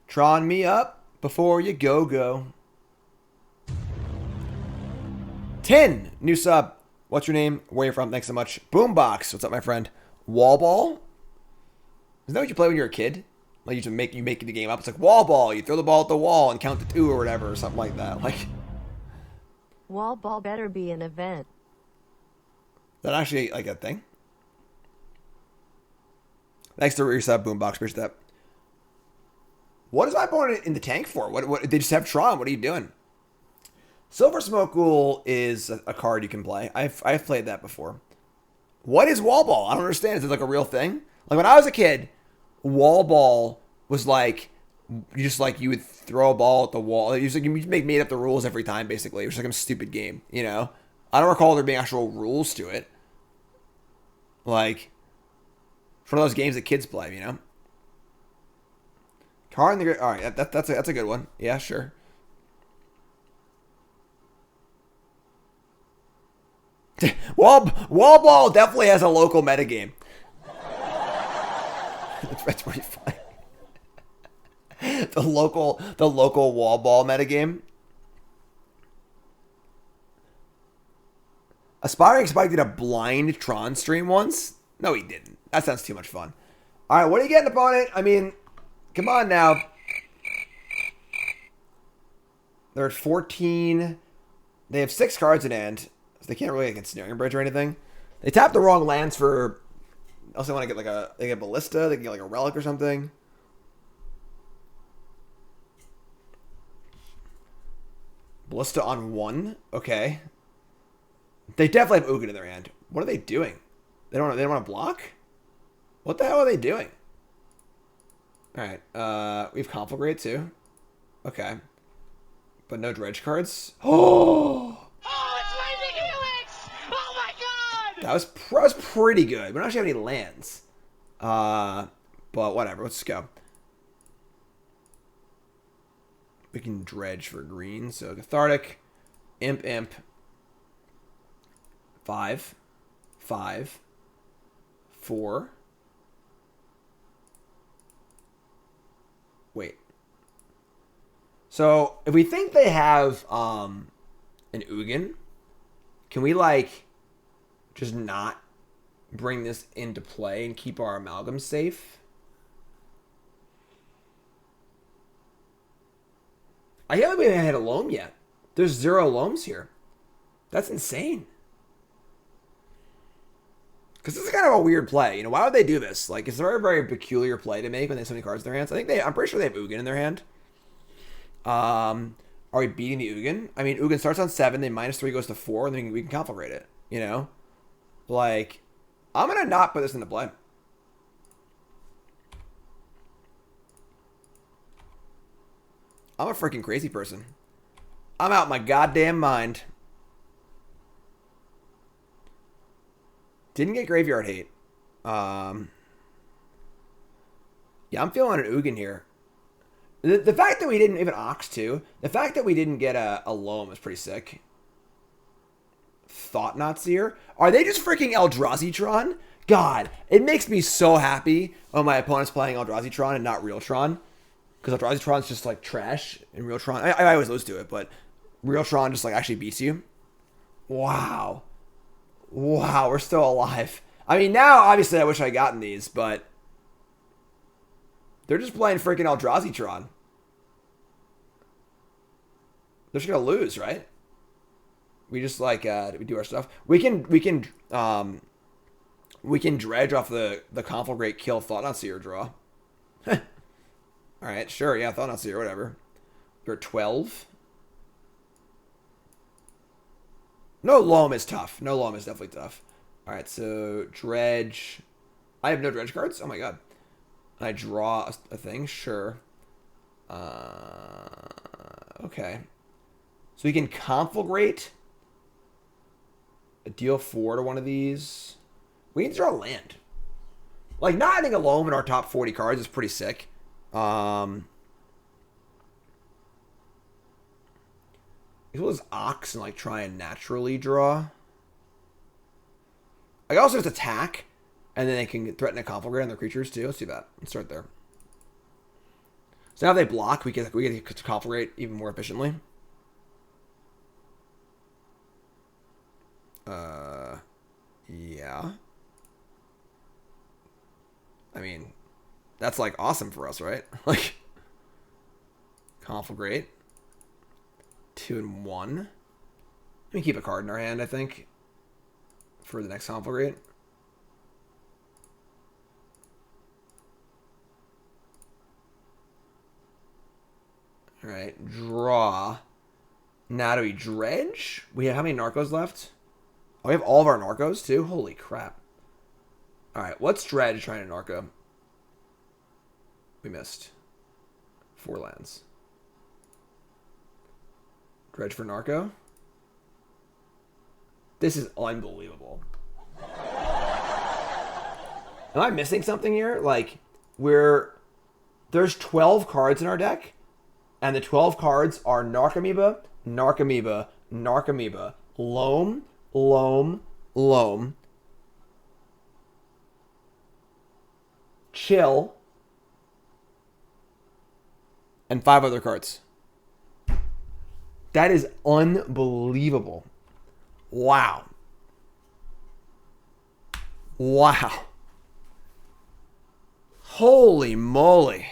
Tron me up before you go. 10, new sub. What's your name? Where you from? Thanks so much. Boombox. What's up, my friend? Wall ball? Isn't that what you play when you're a kid? Like you make the game up. It's like wall ball. You throw the ball at the wall and count to 2 or whatever, or something like that. Like Wall ball better be an event. that actually like a thing. Thanks to your sub, Boombox. Appreciate that. What is my opponent in the tank for? What they just have Tron? What are you doing? Silver Smoke Ghoul is a card you can play. I've played that before. What is wall ball? I don't understand. Is it like a real thing? Like when I was a kid, wall ball was like you would throw a ball at the wall. It was like you made up the rules every time. Basically, it was like a stupid game. You know, I don't recall there being actual rules to it. Like it's one of those games that kids play. You know. Car in the Great. All right, that's a good one. Yeah, sure. Wall ball definitely has a local metagame. That's pretty funny. The local wall ball metagame. Aspiring Spike did a blind Tron stream once. No, he didn't. That sounds too much fun. All right, what are you getting, opponent? I mean, come on now. They're at 14. They have 6 cards in hand. So they can't really get Snaring Bridge or anything. They tapped the wrong lands for... Also, want to get like they get Ballista. They can get like a Relic or something. Ballista on 1. Okay. They definitely have Ugin in their hand. What are they doing? They don't want to block? What the hell are they doing? Alright. We have Conflagrate too. Okay. But no dredge cards. Oh! Oh, it's Lightning Helix! Oh my god! That was pretty good. We don't actually have any lands. But whatever. Let's go. We can dredge for green. So Cathartic, Imp. 5, 5, 4. Wait. So if we think they have an Ugin, can we like just not bring this into play and keep our amalgam safe? I can't believe we haven't had a Loam yet. There's 0 Loams here. That's insane. Because this is kind of a weird play. You know, why would they do this? Like, it's a very, very peculiar play to make when they have so many cards in their hands. I'm pretty sure they have Ugin in their hand. Are we beating the Ugin? I mean, Ugin starts on 7, then -3 goes to 4, and then we can Conflagrate it. You know? Like, I'm going to not put this into play. I'm a freaking crazy person. I'm out my goddamn mind. Didn't get graveyard hate. Yeah, I'm feeling an Ugin here. The fact that we didn't, even Ox too, the fact that we didn't get a Loam is pretty sick. Thought Not Seer? Are they just freaking Eldrazi-tron? God, it makes me so happy when my opponent's playing Eldrazi-tron and not real Tron. Because Eldrazi-tron's just like trash, and real Tron, I always lose to it, but real Tron just like actually beats you. Wow. Wow, we're still alive. I mean, now, obviously, I wish I had gotten these, but they're just playing freaking Eldrazi-tron. They're just gonna lose, right? We just like we do our stuff. We can dredge off the Conflagrate kill Thought Not Seer draw. All right, sure, yeah, Thought Not Seer, whatever. You're 12. No Loam is tough. No Loam is definitely tough. All right, so dredge. I have no dredge cards. Oh my god. I draw a thing. Sure. Okay. So we can Conflagrate. Deal 4 to one of these. We need to draw land. Like, not having a Loam in our top 40 cards is pretty sick. As well as Ox and, like, try and naturally draw. I can also just attack, and then they can threaten a Conflagrate on their creatures, too. Let's do that. Let's start there. So now if they block, we get to Conflagrate even more efficiently. Yeah. I mean, that's, like, awesome for us, right? Like, Conflagrate. 2 and 1. Let me keep a card in our hand, I think, for the next Conflagrate. Alright, draw. Now do we dredge? We have how many Narcos left? Oh, we have all of our Narcos, too? Holy crap. Alright, what's dredge trying to Narco? We missed. 4 lands. Dredge for Narco? This is unbelievable. Am I missing something here? Like, there's 12 cards in our deck, and the 12 cards are Narcomoeba, Narcomoeba, Narcomoeba, Loam, Loam, Loam, Chill, and 5 other cards. That is unbelievable. Wow. Wow. Holy moly.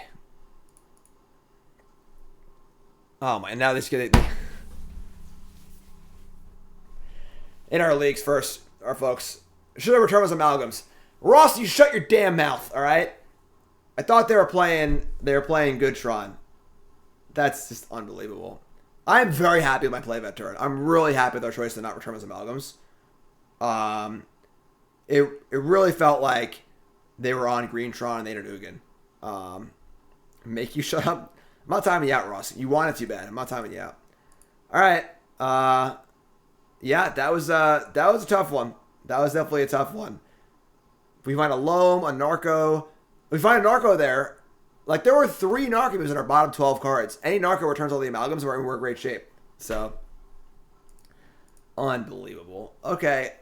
Oh my, now this get in our leagues first, our folks. Should have returned as amalgams. Ross, you shut your damn mouth, alright? I thought they were playing good Tron. That's just unbelievable. I'm very happy with my play of that turn. I'm really happy with our choice to not return as amalgams. It really felt like they were on Green Tron and they had an Ugin. Make you shut up. I'm not timing you out, Ross. You want it too bad. I'm not timing you out. All right. Yeah, that was a tough one. That was definitely a tough one. If we find a Loam, a Narco, if we find a Narco there. Like, there were 3 Narcomoebas in our bottom 12 cards. Any Narco returns all the amalgams, we're in great shape. So, unbelievable. Okay,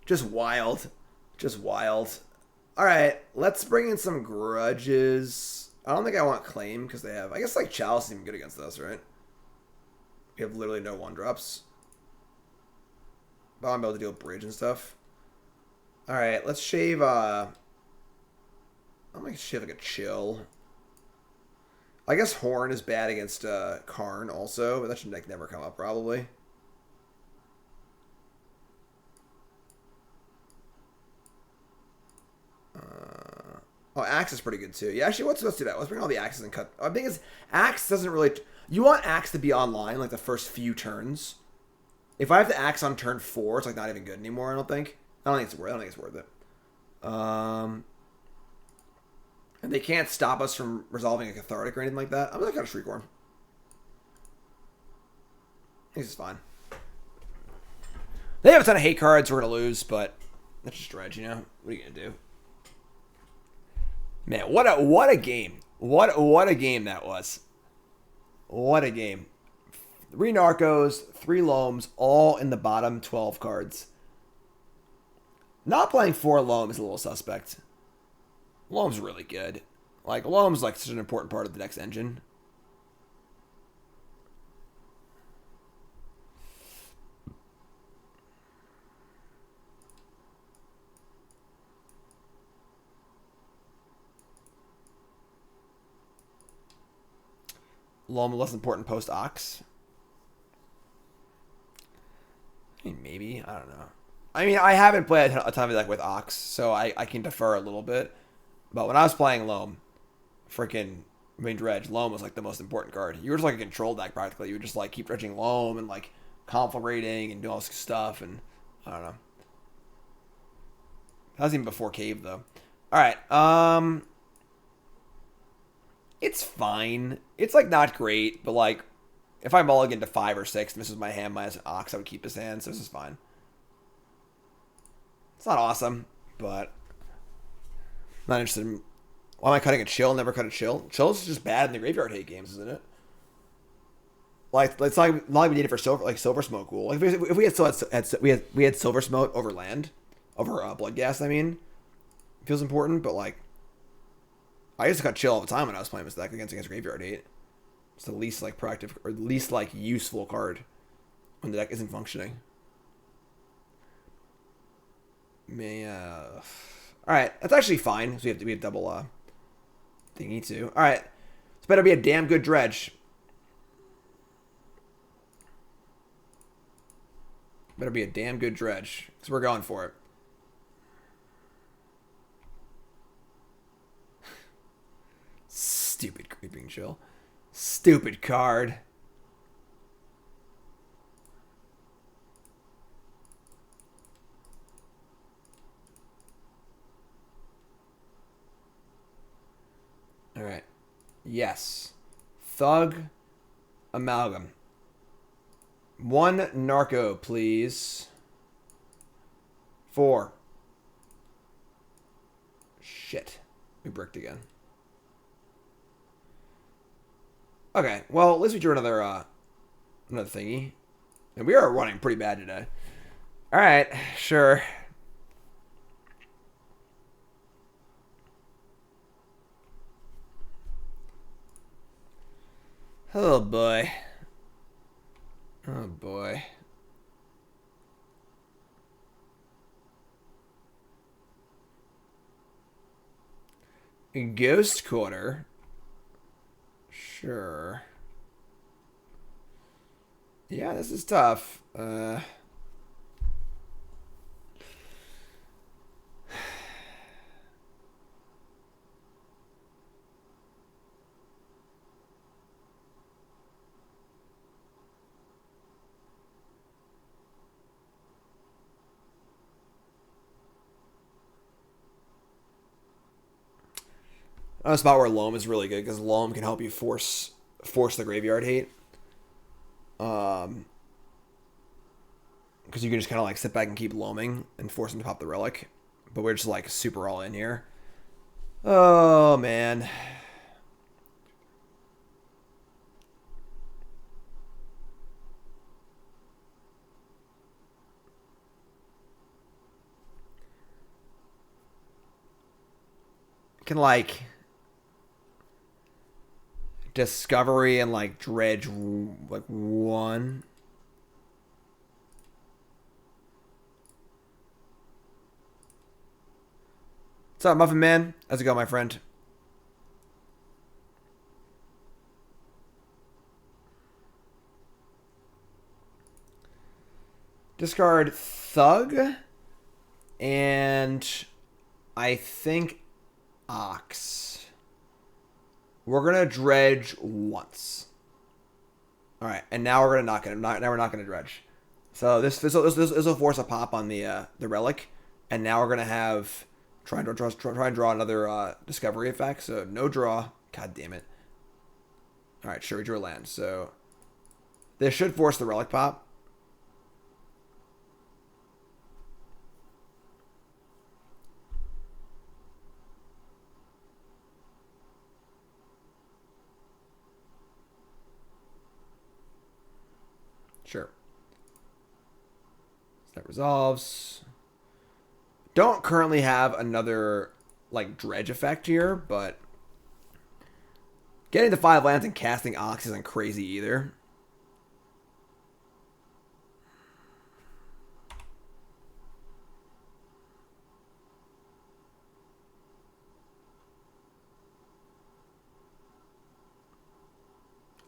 just wild. Just wild. Alright, let's bring in some grudges. I don't think I want Claim, because they have... I guess, like, Chalice is even good against us, right? We have literally no 1-drops. But I'm able to deal with Bridge and stuff. Alright, let's shave, I'm gonna shave like a Chill. I guess Horn is bad against, Karn also, but that should, like, never come up, probably. Oh, Axe is pretty good, too. Yeah, actually, let's do that. Let's bring all the Axes and cut. I think it's... Axe doesn't really... You want Axe to be online, like, the first few turns. If I have to Axe on turn 4, it's, like, not even good anymore, I don't think. I don't think it's worth it. And they can't stop us from resolving a Cathartic or anything like that. I'm gonna cut a Shriekhorn. This is fine. They have a ton of hate cards we're gonna lose, but that's just dredge, you know? What are you gonna do? Man, what a game. What a game that was. What a game. 3 Narcos, 3 Loams, all in the bottom 12 cards. Not playing 4 Loam is a little suspect. Loam's really good. Like, Loam's like such an important part of the deck's engine. Loam less important post Ox. I mean, maybe. I don't know. I mean, I haven't played a ton of deck with Ox, so I can defer a little bit. But when I was playing Loam, Dredge, Loam was like the most important card. You were just like a control deck practically. You would just like keep dredging Loam and like Conflagrating and doing all this stuff, and I don't know. That was even before Cave though. Alright, It's fine. It's like not great, but like if I mulligan to 5 or 6 and this is my hand minus an Ox, I would keep his hand, so this is fine. It's not awesome, but I'm not interested in... Why am I cutting a chill? Never cut a chill. Chill's just bad in the graveyard hate games, isn't it? Like it's not like we need it for silver, like silver smoke rule. Like if we had we had silver smoke over land, over Bloodghast. I mean, it feels important, but like I used to cut chill all the time when I was playing this deck against graveyard hate. It's the least like proactive or least like useful card when the deck isn't functioning. All right, that's actually fine. So we have double thingy too. All right, this better be a damn good dredge. Better be a damn good dredge, because we're going for it. Stupid creeping chill. Stupid card. Alright. Yes. Thug. Amalgam. 1 Narco, please. 4. Shit. We bricked again. Okay, well, at least we drew another thingy. And we are running pretty bad today. Alright, sure. Oh boy. Oh boy. Ghost Quarter. Sure. Yeah, this is tough. A spot where Loam is really good because Loam can help you force the graveyard hate. Because you can just kind of like sit back and keep Loaming and force him to pop the relic. But we're just like super all in here. Oh man. Can like Discovery and like Dredge like 1. What's up, Muffin Man? How's it going, my friend? Discard Thug and I think Ox. We're gonna dredge once. All right, and now we're not gonna dredge. So this will force a pop on the relic, and now we're gonna have try and draw another discovery effect. So no draw. God damn it. All right, sure, we drew a land. So this should force the relic pop. Sure. So that resolves. Don't currently have another like dredge effect here, but getting the 5 lands and casting Ox isn't crazy either.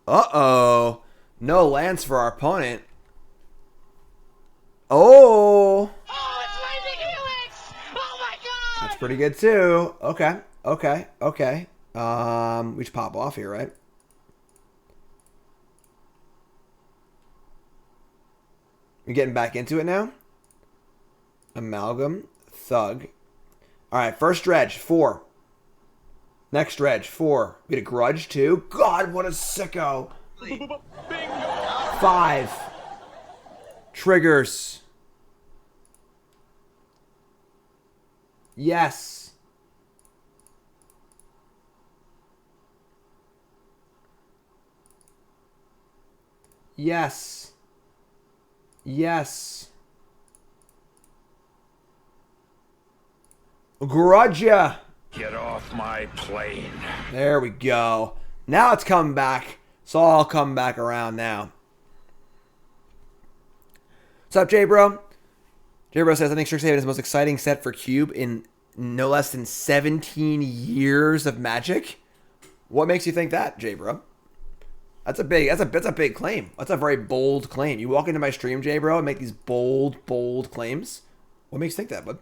Uh-oh. No lands for our opponent. Oh! Oh, it's Lightning Helix! Oh my god! That's pretty good too. Okay. We should pop off here, right? We getting back into it now? Amalgam. Thug. Alright, first dredge. 4. Next dredge, 4. We get a Grudge, 2. God, what a sicko. 5. Triggers. Yes. Yes. Yes. Grudge ya. Get off my plane. There we go. Now it's coming back. It's all come back around now. What's up, J-Bro? J-Bro says, I think Strixhaven is the most exciting set for Cube in no less than 17 years of Magic. What makes you think that, J-Bro? That's a big claim. That's a very bold claim. You walk into my stream, J-Bro, and make these bold claims. What makes you think that, bud?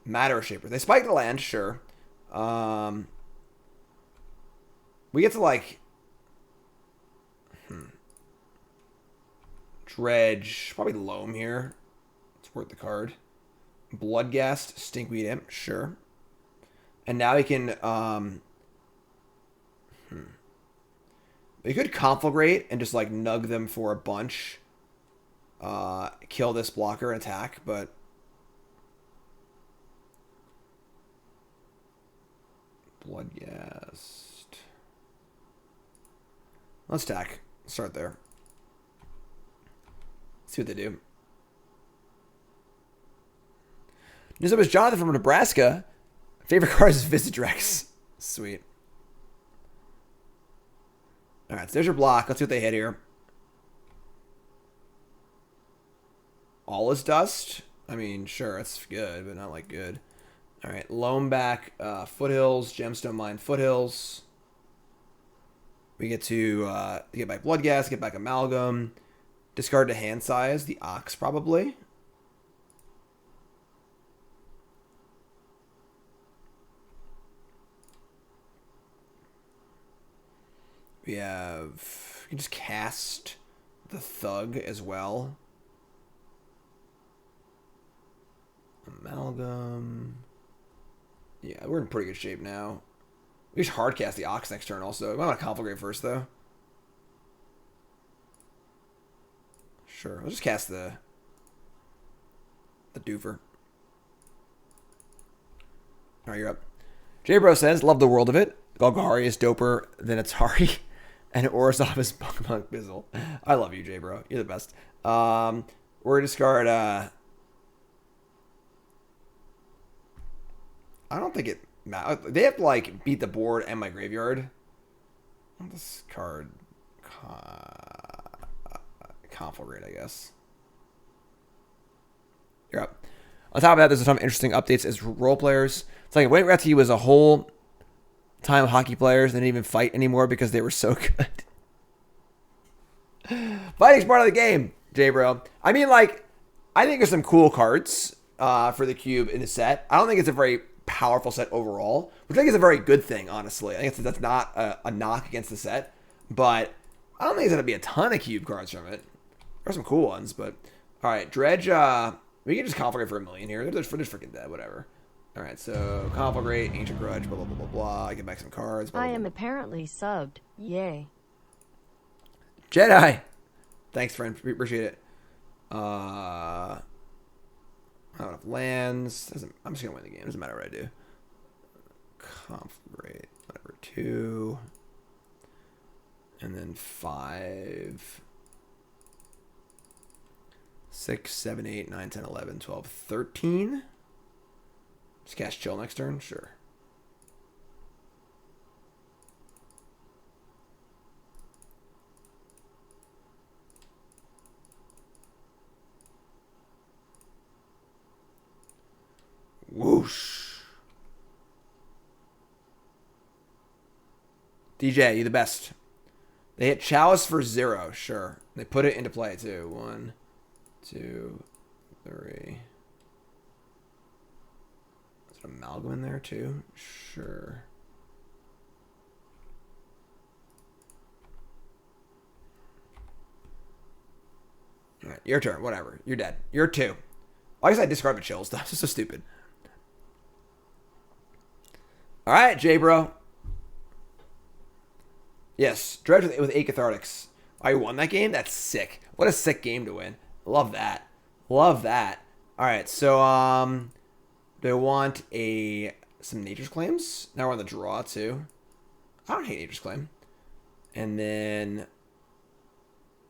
Matter Shaper. They spike the land, sure. We get to like Dredge, probably Loam here. It's worth the card. Bloodghast, Stinkweed Imp, sure. And now he can we could Conflagrate and just like nug them for a bunch. Kill this blocker and attack, but Bloodghast. Let's attack. Start there. See what they do. News up is Jonathan from Nebraska. Favorite card is Visitrex. Sweet. Alright, so there's your block. Let's see what they hit here. All is Dust. I mean, sure, it's good, but not like good. Alright, Loam back, Foothills, Gemstone Mine, Foothills. We get to get back Bloodghast, get back Amalgam. Discard to hand size, the Ox probably. We have... You can just cast the Thug as well. Amalgam. Yeah, we're in pretty good shape now. We should hard cast the Ox next turn also. I want to Conflagrate first though. Sure, we'll just cast the doofer. Alright, you're up. J-Bro says, love the world of it. Golgari is doper than Atari. And Orzhov is Pokemon Bizzle. I love you, J-Bro. You're the best. We're going to discard... I don't think it matters. They have to, like, beat the board and my graveyard. This card... Conflagrate, I guess. You're up. On top of that, there's a ton of interesting updates as role players. It's like Wayne Gretzky was a whole time hockey players. They didn't even fight anymore because they were so good. Fighting's part of the game, J-Bro. I mean, like, I think there's some cool cards for the cube in the set. I don't think it's a very powerful set overall, which I think is a very good thing, honestly. I think that's not a knock against the set, but I don't think there's going to be a ton of cube cards from it. There's some cool ones, but... Alright, Dredge, we can just Conflagrate for a million here. They're freaking dead, whatever. Alright, so Conflagrate, Ancient Grudge, blah, blah, blah, blah, blah. I get back some cards. Blah, blah, I am blah. apparently subbed. Yay. Jedi! Thanks, friend. Appreciate it. I don't have lands. I'm just going to win the game. Doesn't matter what I do. Conflagrate, whatever, 2. And then 5... 6, 7, 8, 9, 10, 11, 12, 13. Just cast Chill next turn? Sure. Whoosh. DJ, you the best. They hit Chalice for 0, sure. They put it into play too. 1, 2, 3. Is it Amalgam in there too? Sure. Alright, your turn. Whatever. You're dead. You're 2. Why guess I discard the chill stuff? This is so stupid. All right, J bro. Yes, Dredge with 8 Cathartics. Oh, you won that game? That's sick. What a sick game to win. Love that. Love that. All right, so do I want some Nature's Claims? Now we're on the draw too. I don't hate Nature's Claim. And then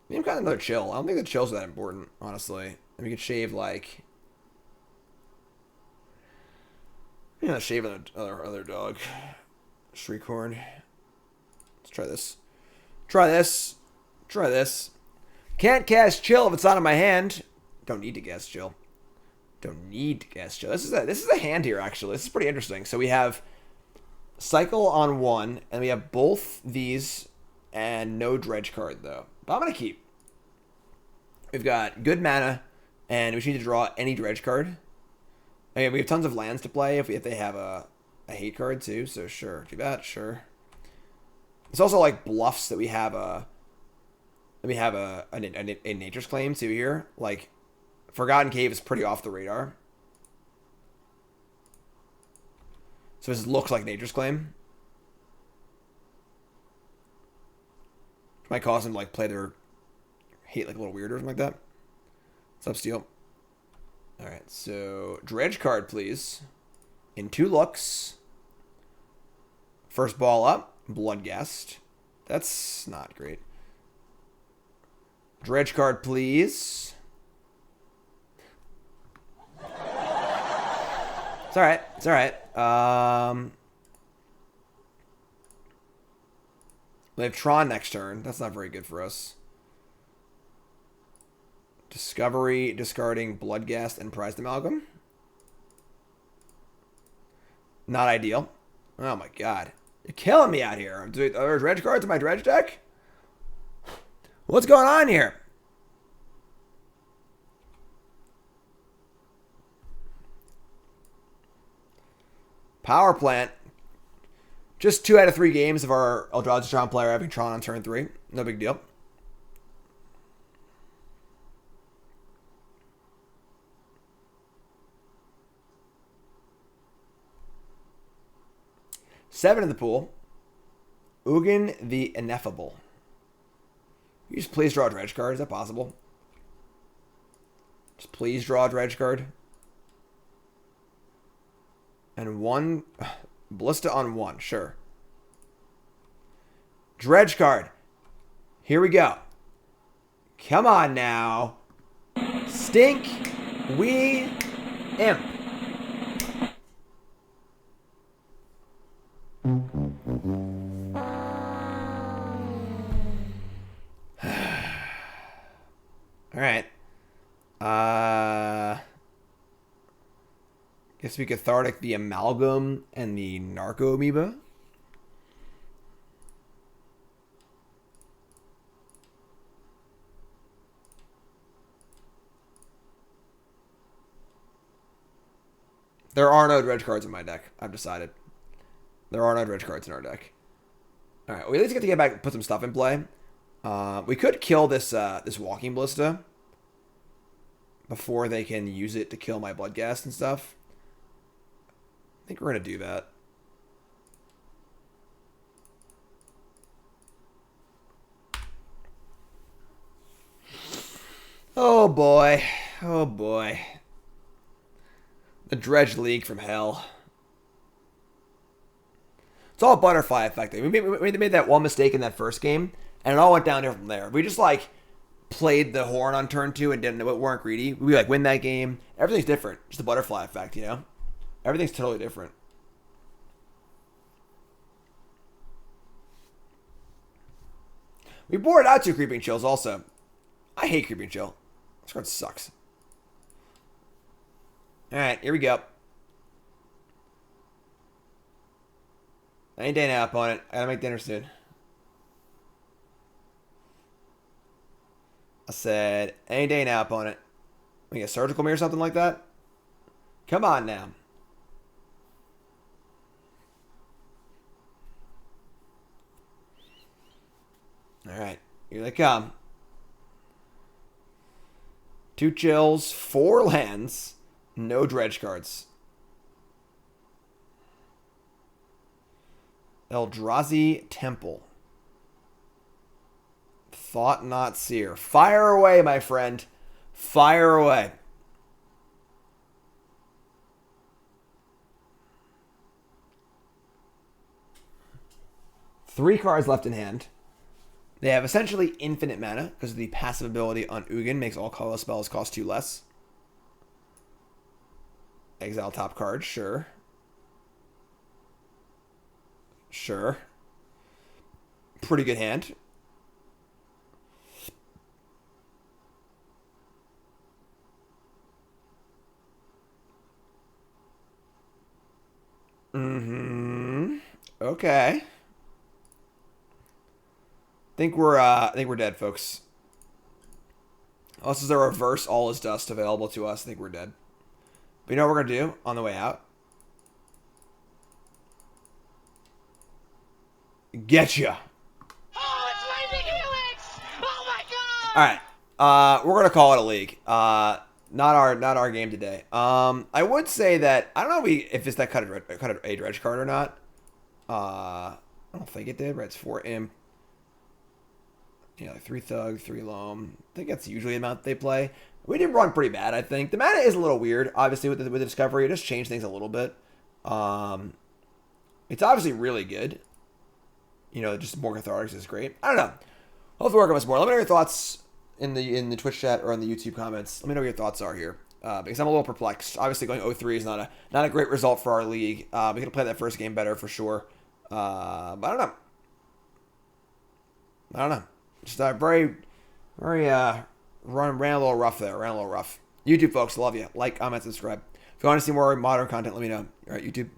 maybe I've got another chill. I don't think the chills are that important, honestly. And we could shave like, shave other dog. Shriekhorn. Let's try this. Try this. Try this. Can't cast chill if it's not in my hand. Don't need to cast chill. Don't need to cast chill. This is a hand here, actually. This is pretty interesting. So we have cycle on 1, and we have both these and no dredge card, though. But I'm going to keep. We've got good mana, and we just need to draw any dredge card. Okay, we have tons of lands to play if they have a hate card, too. So sure, do that, sure. It's also like bluffs that we have a Nature's Claim, too, here. Like, Forgotten Cave is pretty off the radar. So this looks like Nature's Claim. Might cause them to like play their hate like a little weird or something like that. What's up, Steel? Alright, so dredge card, please. In 2 looks. First ball up, Bloodghast. That's not great. Dredge card, please. It's alright. It's alright. We have Tron next turn. That's not very good for us. Discovery, discarding Bloodghast and Prized Amalgam. Not ideal. Oh my god. You're killing me out here. Are there dredge cards in my dredge deck? What's going on here? Power plant. Just 2 out of 3 games of our Eldrazi Tron player having Tron on turn 3. No big deal. Seven in the pool. Ugin the Ineffable. You just please draw a dredge card. Is that possible? Just please draw a dredge card. And 1 Ballista on 1, sure. Dredge card. Here we go. Come on now. Stinkweed Imp. Alright. Guess we Cathartic the Amalgam and the Narcomoeba. There are no dredge cards in my deck. I've decided. There are no dredge cards in our deck. Alright, we at least get to get back and put some stuff in play. We could kill this this Walking Ballista before they can use it to kill my Bloodghast and stuff. I think we're going to do that. Oh boy. Oh boy. The Dredge League from hell. It's all butterfly effect. We made that one mistake in that first game, and it all went down here from there. We just like played the horn on turn 2 and weren't greedy. We like win that game. Everything's different. Just the butterfly effect, you know? Everything's totally different. We boarded out 2 Creeping Chills also. I hate Creeping Chill. This card sucks. Alright, here we go. Any day now, opponent. I gotta make dinner soon. I said, any day now, opponent. We get Surgical Mirror or something like that? Come on now. Alright, here they come. 2 chills, 4 lands, no dredge cards. Eldrazi Temple. Thought Not Seer. Fire away, my friend. Fire away. Three cards left in hand. They have essentially infinite mana because the passive ability on Ugin makes all colorless spells cost 2 less. Exile top card, sure. Sure. Pretty good hand. Okay. I think we're dead, folks. Unless there's a reverse All Is Dust available to us, I think we're dead. But you know what we're gonna do on the way out? Getcha. Oh, it's Lightning Helix! Oh my god! All right. We're gonna call it a league. Not our game today. I would say that I don't know if it's that cut a dredge card or not. I don't think it did. Right, it's 4 imp. Yeah, like 3 thug, 3 loam. I think that's usually the amount they play. We did run pretty bad, I think. The mana is a little weird, obviously, with the discovery. It just changed things a little bit. It's obviously really good. You know, just more cathartic is great. I don't know. I'll have to work on this more. Let me know your thoughts in the Twitch chat or in the YouTube comments. Let me know what your thoughts are here. Because I'm a little perplexed. Obviously, going 0-3 is not a great result for our league. We could have played that first game better for sure. But I don't know. Just very ran a little rough there. Ran a little rough. YouTube folks, love you. Like, comment, subscribe. If you want to see more modern content, let me know. All right, YouTube.